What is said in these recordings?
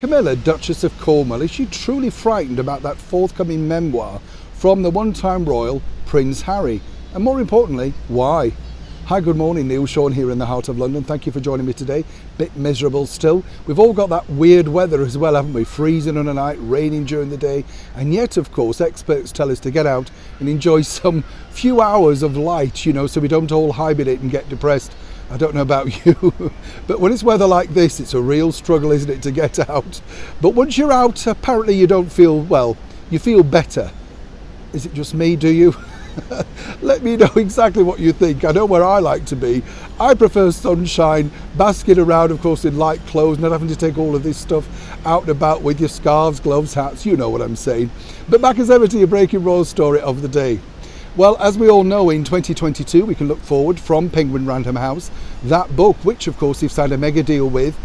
Camilla, Duchess of Cornwall, is she truly frightened about that forthcoming memoir from the one-time royal Prince Harry? And more importantly, why? Hi, good morning, Neil Sean here in the heart of London. Thank you for joining me today. Bit miserable still. We've all got that weird weather as well, haven't we? Freezing on a night, raining during the day. And yet, of course, experts tell us to get out and enjoy some few hours of light, so we don't all hibernate and get depressed. I don't know about you, but when it's weather like this, it's a real struggle, isn't it, to get out? But once you're out, apparently you don't feel, well, you feel better. Is it just me, do you? Let me know exactly what you think. I know where I like to be. I prefer sunshine, basking around, of course, in light clothes, not having to take all of this stuff out and about with your scarves, gloves, hats, you know what I'm saying. But back as ever to your breaking royal story of the day. Well, as we all know, in 2022, we can look forward from Penguin Random House, that book, which, of course, they've signed a mega deal with,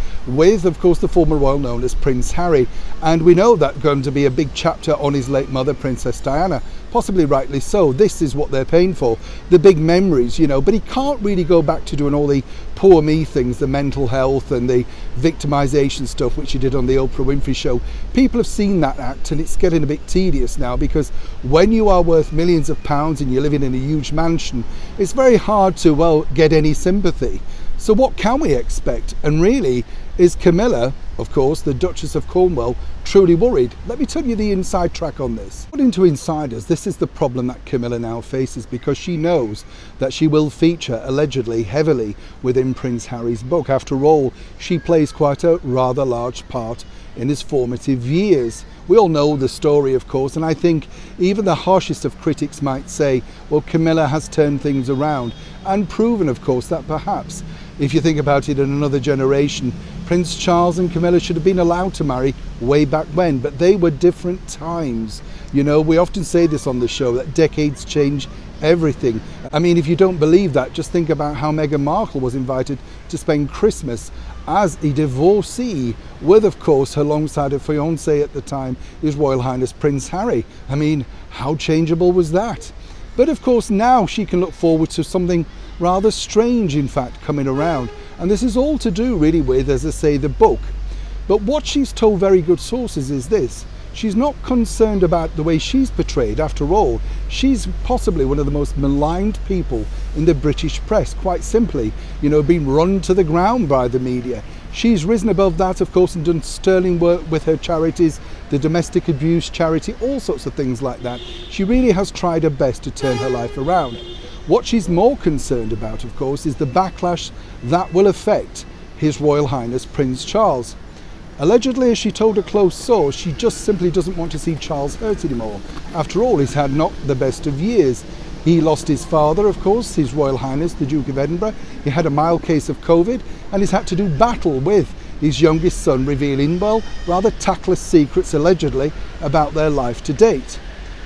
of course, the former royal known as Prince Harry. And we know that's going to be a big chapter on his late mother, Princess Diana, possibly rightly so. This is what they're paying for, the big memories, but he can't really go back to doing all the poor me things, the mental health and the victimization stuff, which he did on the Oprah Winfrey Show. People have seen that act and it's getting a bit tedious now, because when you are worth millions of pounds and you're living in a huge mansion, it's very hard to, well, get any sympathy. So what can we expect? And really, is Camilla, of course, the Duchess of Cornwall, truly worried? Let me tell you the inside track on this. According to insiders, this is the problem that Camilla now faces, because she knows that she will feature, allegedly, heavily within Prince Harry's book. After all, she plays quite a rather large part in his formative years. We all know the story, of course, and I think even the harshest of critics might say, well, Camilla has turned things around and proven, of course, that perhaps, if you think about it, in another generation, Prince Charles and Camilla should have been allowed to marry way back when, but they were different times. We often say this on the show, that decades change everything. I mean, if you don't believe that, just think about how Meghan Markle was invited to spend Christmas as a divorcee with, of course, alongside her fiance at the time, His Royal Highness Prince Harry. I mean, how changeable was that? But of course, now she can look forward to something rather strange, in fact, coming around. And this is all to do really with, as I say, the book. But what she's told very good sources is this: she's not concerned about the way she's portrayed. After all, she's possibly one of the most maligned people in the British press, quite simply, being run to the ground by the media. She's risen above that, of course, and done sterling work with her charities, the domestic abuse charity, all sorts of things like that. She really has tried her best to turn her life around. What she's more concerned about, of course, is the backlash that will affect His Royal Highness Prince Charles. Allegedly, as she told a close source, she just simply doesn't want to see Charles hurt anymore. After all, he's had not the best of years. He lost his father, of course, His Royal Highness, the Duke of Edinburgh. He had a mild case of COVID, and he's had to do battle with his youngest son, revealing, well, rather tactless secrets, allegedly, about their life to date.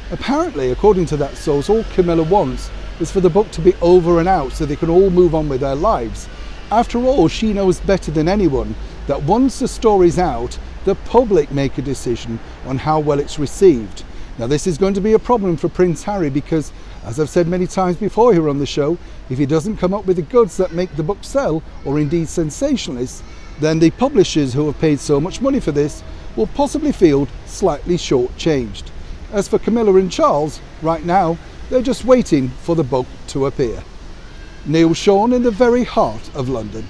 Apparently, according to that source, all Camilla wants is for the book to be over and out so they can all move on with their lives. After all, she knows better than anyone that once the story's out, the public make a decision on how well it's received. Now, this is going to be a problem for Prince Harry because, as I've said many times before here on the show, if he doesn't come up with the goods that make the book sell, or indeed sensationalists, then the publishers who have paid so much money for this will possibly feel slightly shortchanged. As for Camilla and Charles, right now, they're just waiting for the book to appear. Neil Sean in the very heart of London.